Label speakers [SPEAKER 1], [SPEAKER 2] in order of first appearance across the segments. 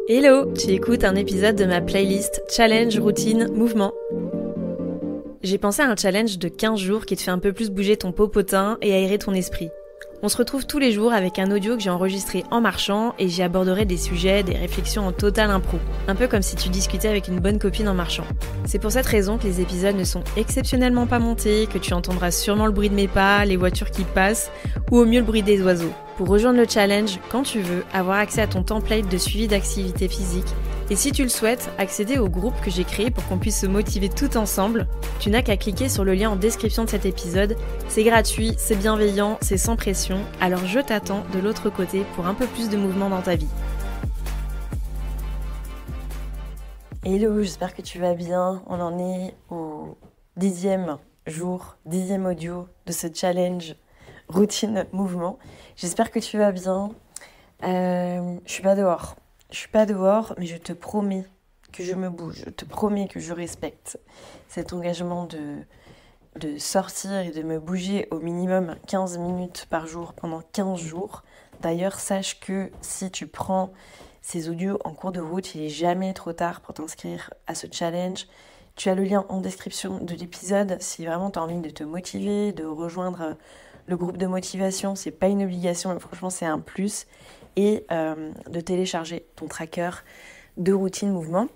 [SPEAKER 1] Hello, tu écoutes un épisode de ma playlist Challenge, Routine, Mouvement. J'ai pensé à un challenge de 15 jours qui te fait un peu plus bouger ton popotin et aérer ton esprit. On se retrouve tous les jours avec un audio que j'ai enregistré en marchant et j'y aborderai des sujets, des réflexions en totale impro. Un peu comme si tu discutais avec une bonne copine en marchant. C'est pour cette raison que les épisodes ne sont exceptionnellement pas montés, que tu entendras sûrement le bruit de mes pas, les voitures qui passent ou au mieux le bruit des oiseaux. Pour rejoindre le challenge, quand tu veux, avoir accès à ton template de suivi d'activité physique et si tu le souhaites, accéder au groupe que j'ai créé pour qu'on puisse se motiver tout ensemble, tu n'as qu'à cliquer sur le lien en description de cet épisode. C'est gratuit, c'est bienveillant, c'est sans pression, alors je t'attends de l'autre côté pour un peu plus de mouvement dans ta vie. Hello, j'espère que tu vas bien. On en est au 10e jour, 10e audio de ce challenge routine mouvement. J'espère que tu vas bien. Je suis pas dehors. Je suis pas dehors, mais je te promets que je me bouge. Je te promets que je respecte cet engagement de sortir et de me bouger au minimum 15 minutes par jour pendant 15 jours. D'ailleurs, sache que si tu prends ces audios en cours de route, il n'est jamais trop tard pour t'inscrire à ce challenge. Tu as le lien en description de l'épisode si vraiment tu as envie de te motiver, de rejoindre le groupe de motivation. C'est pas une obligation, mais franchement, c'est un plus. Et de télécharger ton tracker de routine mouvement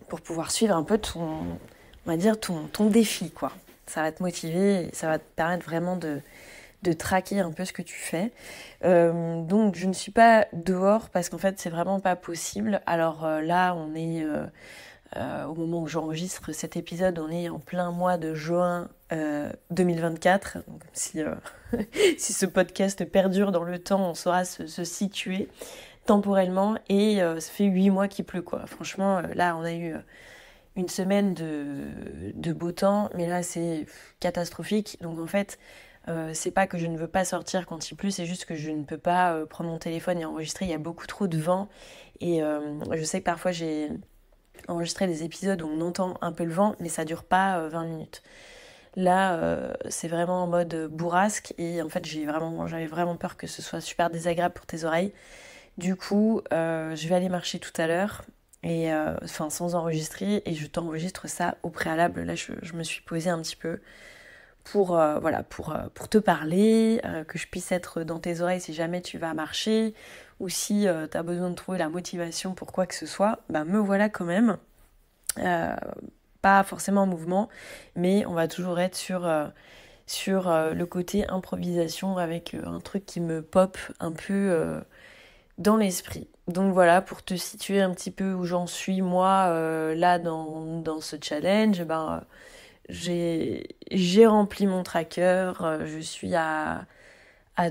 [SPEAKER 1] pour pouvoir suivre un peu ton défi, quoi. Ça va te motiver et ça va te permettre vraiment de traquer un peu ce que tu fais. Donc je ne suis pas dehors parce qu'en fait c'est vraiment pas possible. Alors là on est au moment où j'enregistre cet épisode, on est en plein mois de juin 2024. Donc, si ce podcast perdure dans le temps, on saura se situer temporellement. Et ça fait 8 mois qu'il pleut, quoi. Franchement, là, on a eu une semaine de beau temps, mais là, c'est catastrophique. Donc, en fait, c'est pas que je ne veux pas sortir quand il pleut, c'est juste que je ne peux pas prendre mon téléphone et enregistrer. Il y a beaucoup trop de vent. Et je sais que parfois, j'ai enregistrer des épisodes où on entend un peu le vent, mais ça dure pas 20 minutes. Là, c'est vraiment en mode bourrasque et en fait, j'avais vraiment peur que ce soit super désagréable pour tes oreilles. Du coup, je vais aller marcher tout à l'heure et sans enregistrer et je t'enregistre ça au préalable. Là, je me suis posée un petit peu pour te parler, que je puisse être dans tes oreilles si jamais tu vas marcher ou si tu as besoin de trouver la motivation pour quoi que ce soit, me voilà quand même. Pas forcément en mouvement, mais on va toujours être sur le côté improvisation avec un truc qui me pop un peu dans l'esprit. Donc voilà, pour te situer un petit peu où j'en suis moi là dans ce challenge, j'ai rempli mon tracker, je suis à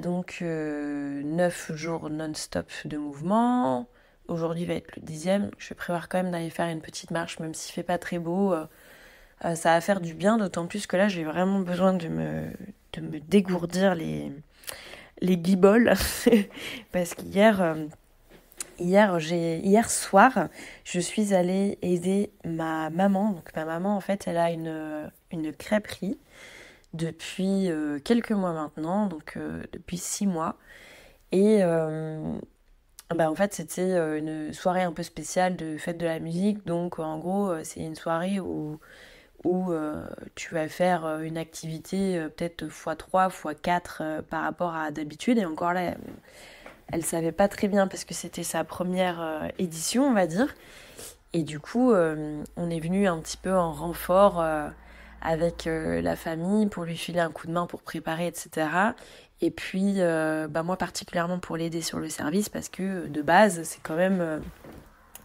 [SPEAKER 1] donc 9 jours non-stop de mouvement. Aujourd'hui va être le 10e. Je vais prévoir quand même d'aller faire une petite marche, même s'il fait pas très beau. Ça va faire du bien, d'autant plus que là j'ai vraiment besoin de me dégourdir les guibolles. Parce qu'hier soir, je suis allée aider ma maman. Donc ma maman, en fait, elle a une crêperie depuis quelques mois maintenant, donc depuis 6 mois. Et en fait, c'était une soirée un peu spéciale de fête de la musique. Donc en gros, c'est une soirée où tu vas faire une activité peut-être x3, x4 par rapport à d'habitude. Et encore là, elle savait pas très bien parce que c'était sa première édition, on va dire. Et du coup, on est venu un petit peu en renfort avec la famille pour lui filer un coup de main pour préparer, etc. Et puis, moi particulièrement pour l'aider sur le service parce que de base, c'est quand même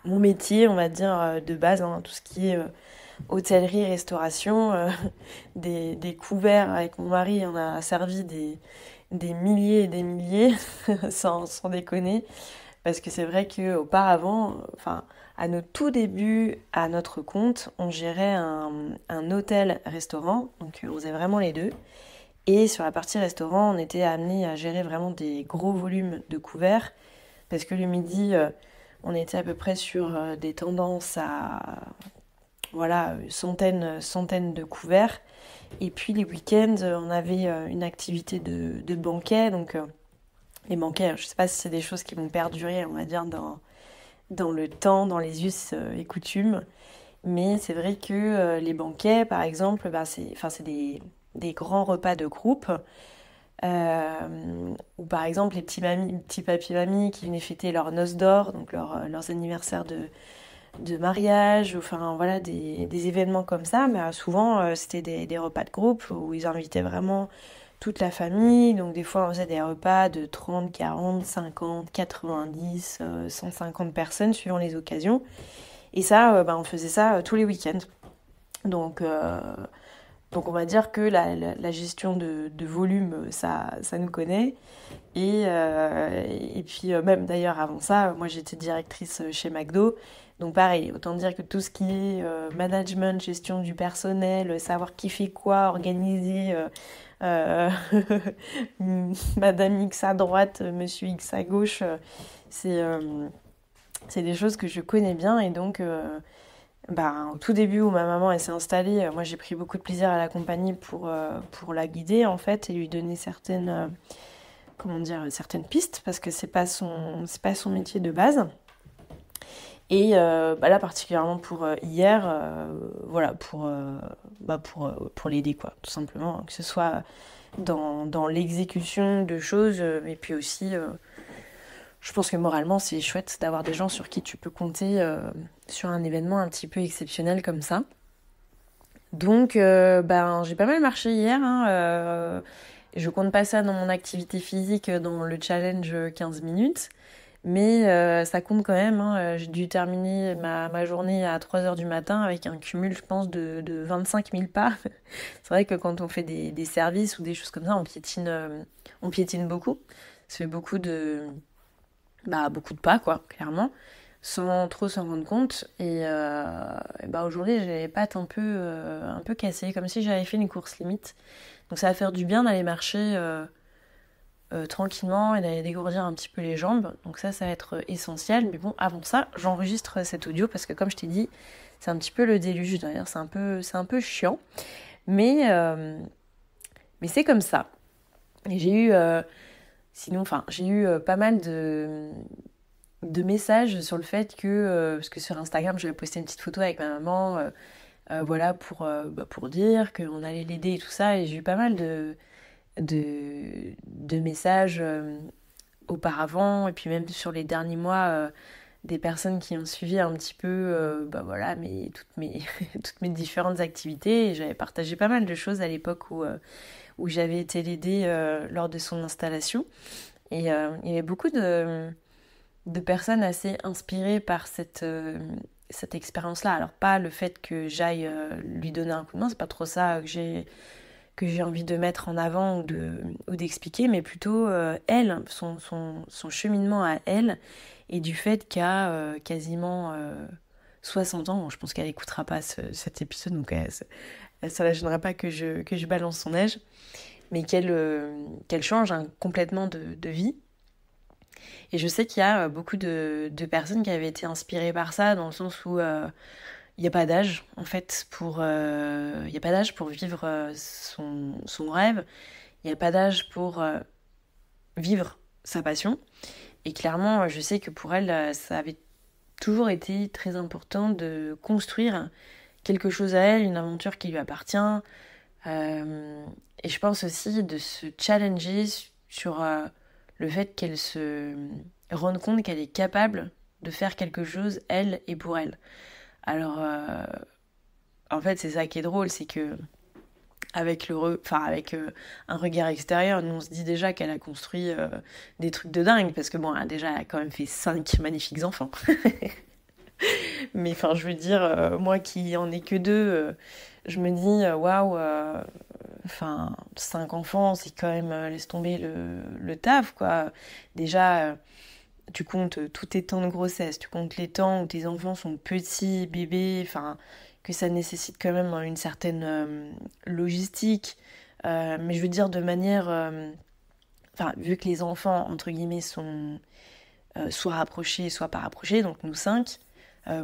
[SPEAKER 1] mon métier, on va dire, de base, hein, tout ce qui est hôtellerie, restauration, des couverts avec mon mari, on a servi des milliers et des milliers, sans déconner, parce que c'est vrai qu'auparavant, à nos tout débuts, à notre compte, on gérait un hôtel-restaurant, donc on faisait vraiment les deux. Et sur la partie restaurant, on était amené à gérer vraiment des gros volumes de couverts, parce que le midi, on était à peu près sur des tendances à centaines de couverts. Et puis les week-ends, on avait une activité de banquet. Donc les banquets, je ne sais pas si c'est des choses qui vont perdurer, on va dire, dans le temps, dans les us et coutumes. Mais c'est vrai que les banquets, par exemple, c'est des grands repas de groupe. Ou par exemple les petits papis mamies qui venaient fêter leurs noces d'or, donc leurs anniversaires de mariage, enfin voilà, des événements comme ça. Mais souvent, c'était des repas de groupe où ils invitaient vraiment toute la famille. Donc des fois, on faisait des repas de 30, 40, 50, 90, 150 personnes suivant les occasions. Et ça, on faisait ça tous les week-ends. Donc, euh, donc on va dire que la gestion de volume, ça nous connaît. Et puis même d'ailleurs avant ça, moi j'étais directrice chez McDo. Donc pareil, autant dire que tout ce qui est management, gestion du personnel, savoir qui fait quoi, organiser euh, Madame X à droite, Monsieur X à gauche, c'est euh, c'est des choses que je connais bien. Et donc au tout début où ma maman elle s'est installée, moi j'ai pris beaucoup de plaisir à l'accompagner pour la guider en fait et lui donner comment dire, certaines pistes parce que c'est pas son métier de base. Et là, particulièrement pour hier, voilà, pour l'aider, quoi, tout simplement. Que ce soit dans l'exécution de choses, et puis aussi, je pense que moralement, c'est chouette d'avoir des gens sur qui tu peux compter sur un événement un petit peu exceptionnel comme ça. Donc, j'ai pas mal marché hier, hein, je compte pas ça dans mon activité physique dans le challenge 15 minutes. Mais ça compte quand même, hein. J'ai dû terminer ma journée à 3 heures du matin avec un cumul, je pense, de 25 000 pas. C'est vrai que quand on fait des services ou des choses comme ça, on piétine beaucoup. Ça fait beaucoup de pas, quoi, clairement, sans trop s'en rendre compte. Aujourd'hui, j'ai les pattes un peu cassées, comme si j'avais fait une course limite. Donc ça va faire du bien d'aller marcher tranquillement et d'aller dégourdir un petit peu les jambes. Donc ça va être essentiel. Mais bon, avant ça, j'enregistre cet audio parce que comme je t'ai dit, c'est un petit peu le déluge. D'ailleurs, c'est un peu chiant. Mais c'est comme ça. Et j'ai eu pas mal de messages sur le fait que, parce que sur Instagram, j'avais posté une petite photo avec ma maman, voilà, pour dire qu'on allait l'aider et tout ça. Et j'ai eu pas mal de messages auparavant, et puis même sur les derniers mois, des personnes qui ont suivi un petit peu toutes mes différentes activités. Et j'avais partagé pas mal de choses à l'époque où j'avais été l'aider lors de son installation. Et il y avait beaucoup de personnes assez inspirées par cette expérience-là. Alors pas le fait que j'aille lui donner un coup de main, c'est pas trop ça que j'ai envie de mettre en avant ou d'expliquer, mais plutôt elle, son cheminement à elle, et du fait qu'à quasiment 60 ans, bon, je pense qu'elle n'écoutera pas cet épisode, donc ça ne la gênera pas que je balance son âge, mais qu'elle change complètement de vie. Et je sais qu'il y a beaucoup de personnes qui avaient été inspirées par ça, dans le sens où il n'y a pas d'âge, en fait, il y a pas d'âge pour vivre son rêve. Il n'y a pas d'âge pour vivre sa passion. Et clairement, je sais que pour elle, ça avait toujours été très important de construire quelque chose à elle, une aventure qui lui appartient. Et je pense aussi de se challenger sur le fait qu'elle se rende compte qu'elle est capable de faire quelque chose, elle et pour elle. Alors, en fait, c'est ça qui est drôle, c'est que avec un regard extérieur, nous on se dit déjà qu'elle a construit des trucs de dingue, parce que bon, elle a quand même fait 5 magnifiques enfants. Mais enfin, je veux dire, moi qui en ai que 2, je me dis, waouh, 5 enfants, c'est quand même, laisse tomber le taf, quoi. Déjà, tu comptes tous tes temps de grossesse, tu comptes les temps où tes enfants sont petits, bébés, enfin, que ça nécessite quand même une certaine logistique. Mais je veux dire de manière... vu que les enfants, entre guillemets, sont soit rapprochés, soit pas rapprochés, donc nous 5,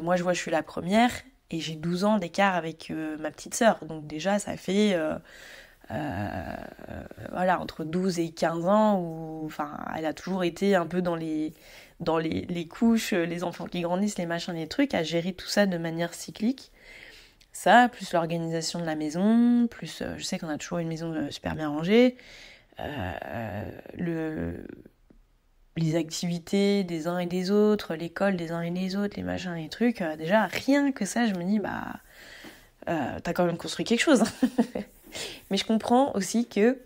[SPEAKER 1] moi je suis la première et j'ai 12 ans d'écart avec ma petite sœur. Donc déjà, ça fait... entre 12 et 15 ans où elle a toujours été un peu dans dans les couches, les enfants qui grandissent, les machins, les trucs, à gérer tout ça de manière cyclique. Ça, plus l'organisation de la maison, plus je sais qu'on a toujours une maison super bien rangée, les activités des uns et des autres, l'école des uns et des autres, les machins, les trucs. Déjà, rien que ça, je me dis, t'as quand même construit quelque chose. Mais je comprends aussi que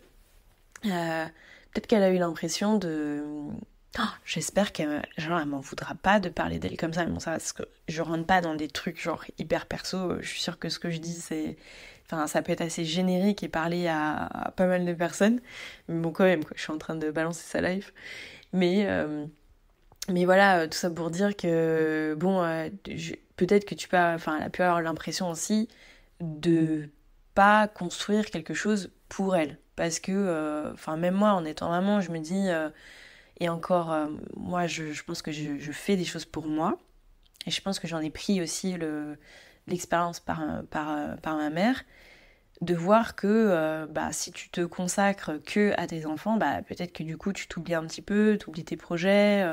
[SPEAKER 1] peut-être qu'elle a eu l'impression de... j'espère qu'elle m'en voudra pas de parler d'elle comme ça. Mais bon, ça, parce que je rentre pas dans des trucs genre hyper perso. Je suis sûre que ce que je dis, ça peut être assez générique et parler à pas mal de personnes. Mais bon, quand même, je suis en train de balancer sa life. Mais voilà, tout ça pour dire que, peut-être que elle a pu avoir l'impression aussi de pas construire quelque chose pour elle. Parce que, même moi, en étant maman, je me dis, et encore, moi, je pense que je fais des choses pour moi. Et je pense que j'en ai pris aussi l'expérience par ma mère, de voir que si tu te consacres que à tes enfants, peut-être que du coup, tu t'oublies un petit peu, tu oublies tes projets,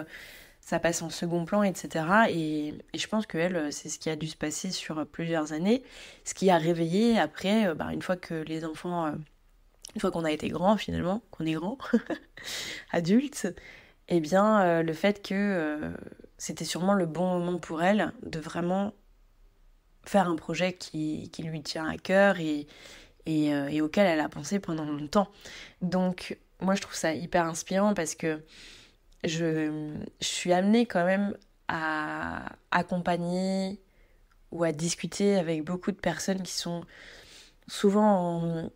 [SPEAKER 1] ça passe en second plan, etc. Et je pense qu'elle, c'est ce qui a dû se passer sur plusieurs années, ce qui a réveillé après, une fois que les enfants, une fois qu'on a été grands finalement, qu'on est grands, adultes, eh bien le fait que c'était sûrement le bon moment pour elle de vraiment faire un projet qui lui tient à cœur et auquel elle a pensé pendant longtemps. Donc moi je trouve ça hyper inspirant parce que je suis amenée quand même à accompagner ou à discuter avec beaucoup de personnes qui sont souvent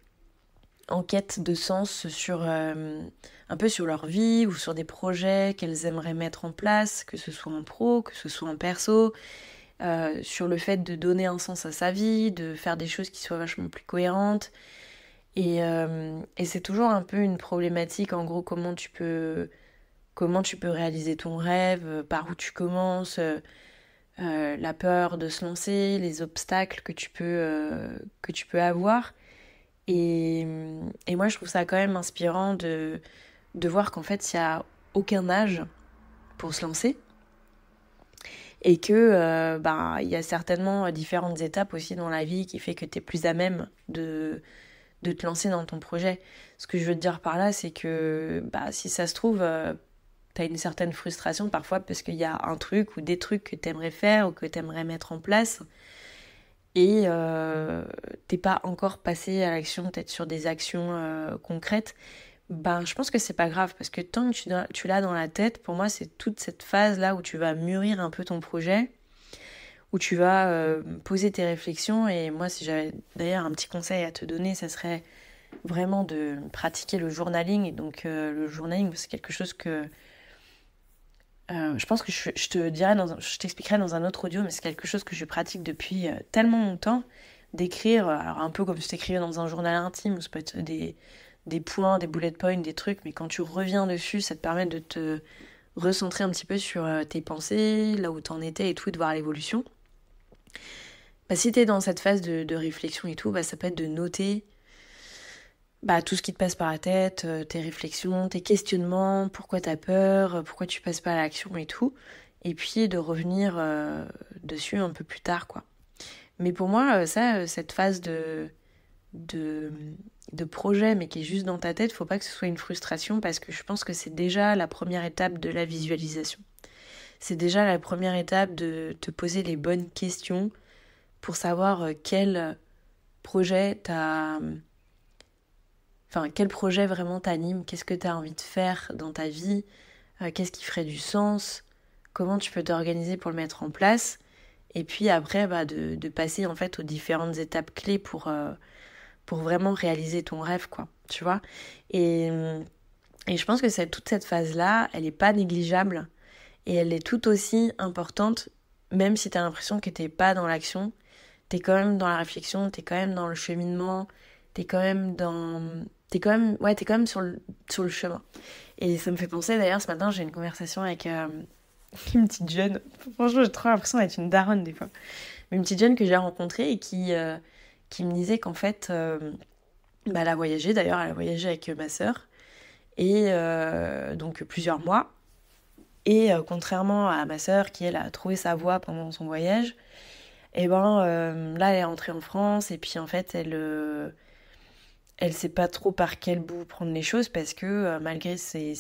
[SPEAKER 1] en quête de sens sur un peu sur leur vie ou sur des projets qu'elles aimeraient mettre en place, que ce soit en pro, que ce soit en perso, sur le fait de donner un sens à sa vie, de faire des choses qui soient vachement plus cohérentes. Et c'est toujours un peu une problématique, en gros, comment tu peux réaliser ton rêve, par où tu commences, la peur de se lancer, les obstacles que tu peux avoir. Et moi, je trouve ça quand même inspirant de voir qu'en fait, il n'y a aucun âge pour se lancer. Et que il y a certainement différentes étapes aussi dans la vie qui fait que tu es plus à même de te lancer dans ton projet. Ce que je veux te dire par là, c'est que si ça se trouve, t'as une certaine frustration parfois parce qu'il y a un truc ou des trucs que t'aimerais faire ou que t'aimerais mettre en place et t'es pas encore passé à l'action, peut-être sur des actions concrètes. Je pense que c'est pas grave parce que tant que tu l'as dans la tête, pour moi c'est toute cette phase là où tu vas mûrir un peu ton projet, où tu vas poser tes réflexions. Et moi, si j'avais d'ailleurs un petit conseil à te donner, ça serait vraiment de pratiquer le journaling. Et donc le journaling, c'est quelque chose que je pense que je te dirai je t'expliquerai dans un autre audio, mais c'est quelque chose que je pratique depuis tellement longtemps, d'écrire, alors un peu comme si t'écrivais dans un journal intime, où ça peut être des points, des bullet points, des trucs, mais quand tu reviens dessus, ça te permet de te recentrer un petit peu sur tes pensées, là où t'en étais et tout, et de voir l'évolution. Si t'es dans cette phase de réflexion et tout, ça peut être de noter tout ce qui te passe par la tête, tes réflexions, tes questionnements, pourquoi t'as peur, pourquoi tu passes pas à l'action et tout, et puis de revenir dessus un peu plus tard, quoi. Mais pour moi, cette phase de projet, mais qui est juste dans ta tête, faut pas que ce soit une frustration, parce que je pense que c'est déjà la première étape de la visualisation. C'est déjà la première étape de te poser les bonnes questions pour savoir quel projet quel projet vraiment t'anime, qu'est-ce que t'as envie de faire dans ta vie, qu'est-ce qui ferait du sens, comment tu peux t'organiser pour le mettre en place, et puis après de passer en fait aux différentes étapes clés pour vraiment réaliser ton rêve, quoi, tu vois. Et je pense que toute cette phase-là, elle est pas négligeable, et elle est tout aussi importante, même si t'as l'impression que t'es pas dans l'action, t'es quand même dans la réflexion, t'es quand même dans le cheminement, t'es quand même sur le chemin. Et ça me fait penser, d'ailleurs, ce matin, j'ai une conversation avec une petite jeune. Franchement, j'ai trop l'impression d'être une daronne des fois. Mais une petite jeune que j'ai rencontrée et qui me disait qu'en fait, elle a voyagé. D'ailleurs, elle a voyagé avec ma sœur. Et donc, plusieurs mois. Et contrairement à ma sœur qui, elle, a trouvé sa voie pendant son voyage, et ben là, elle est rentrée en France et puis en fait, elle sait pas trop par quel bout prendre les choses parce que malgré ses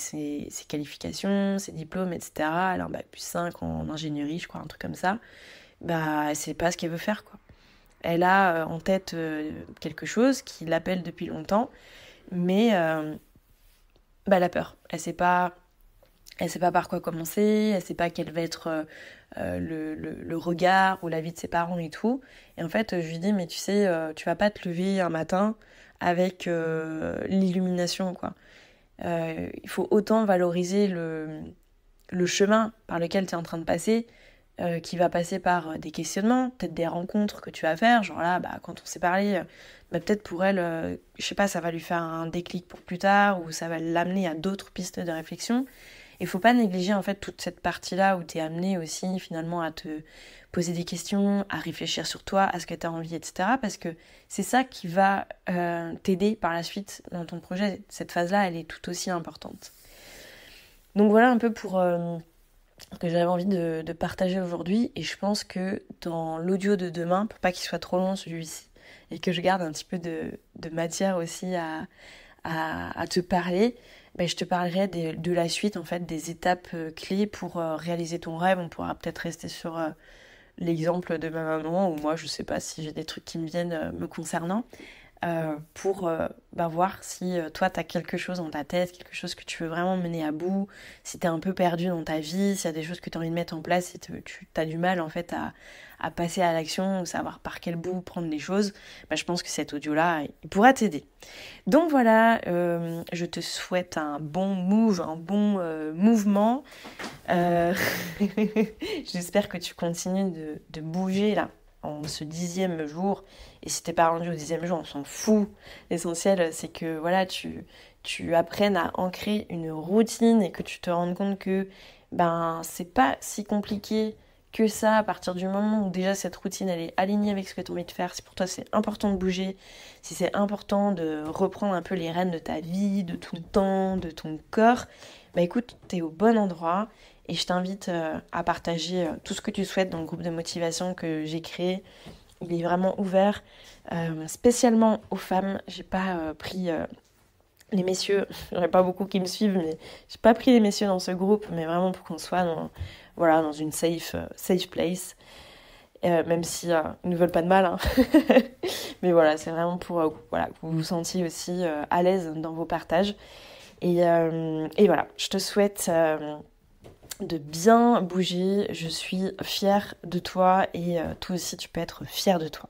[SPEAKER 1] qualifications, ses diplômes, etc., elle a un bac+5 en ingénierie, je crois, un truc comme ça, bah, elle sait pas ce qu'elle veut faire, quoi. Elle a en tête quelque chose qui l'appelle depuis longtemps, mais bah, elle a peur. Elle sait pas par quoi commencer, elle sait pas quel va être le regard ou l'avis de ses parents et tout. Et en fait, je lui dis, mais tu sais, tu vas pas te lever un matin avec l'illumination, quoi. Il faut autant valoriser le chemin par lequel tu es en train de passer, qui va passer par des questionnements, peut-être des rencontres que tu vas faire, genre là, bah, quand on s'est parlé, bah, peut-être pour elle, je sais pas, ça va lui faire un déclic pour plus tard, ou ça va l'amener à d'autres pistes de réflexion. Il faut pas négliger en fait toute cette partie-là où tu es amené aussi finalement à te poser des questions, à réfléchir sur toi, à ce que tu as envie, etc. Parce que c'est ça qui va t'aider par la suite dans ton projet. Cette phase-là, elle est tout aussi importante. Donc voilà un peu pour ce que j'avais envie de partager aujourd'hui. Et je pense que dans l'audio de demain, pour pas qu'il soit trop long celui-ci, et que je garde un petit peu de matière aussi à te parler, ben, je te parlerai de la suite, en fait, des étapes clés pour réaliser ton rêve. On pourra peut-être rester sur l'exemple de ma maman, ou moi, je sais pas si j'ai des trucs qui me viennent me concernant, pour bah, voir si toi, tu as quelque chose dans ta tête, quelque chose que tu veux vraiment mener à bout, si tu es un peu perdu dans ta vie, s'il y a des choses que tu as envie de mettre en place, si tu as du mal, en fait, à passer à l'action, ou savoir par quel bout prendre les choses, bah, je pense que cet audio-là, il pourra t'aider. Donc voilà, je te souhaite un bon move, un bon mouvement. J'espère que tu continues de bouger là en ce 10e jour. Et si t'es pas rendu au 10e jour, on s'en fout. L'essentiel, c'est que voilà, tu apprennes à ancrer une routine et que tu te rendes compte que ben c'est pas si compliqué que ça à partir du moment où déjà cette routine elle est alignée avec ce que tu as envie de faire. Si pour toi c'est important de bouger, si c'est important de reprendre un peu les rênes de ta vie, de ton temps, de ton corps, bah écoute, t'es au bon endroit et je t'invite à partager tout ce que tu souhaites dans le groupe de motivation que j'ai créé. Il est vraiment ouvert spécialement aux femmes. J'ai pas pris les messieurs, j'aurais pas beaucoup qui me suivent, mais j'ai pas pris les messieurs dans ce groupe, mais vraiment pour qu'on soit dans une safe place. Même si ils ne veulent pas de mal, hein. Mais voilà, c'est vraiment pour voilà, que vous vous sentiez aussi à l'aise dans vos partages. Et voilà, je te souhaite de bien bouger. Je suis fière de toi et toi aussi tu peux être fière de toi.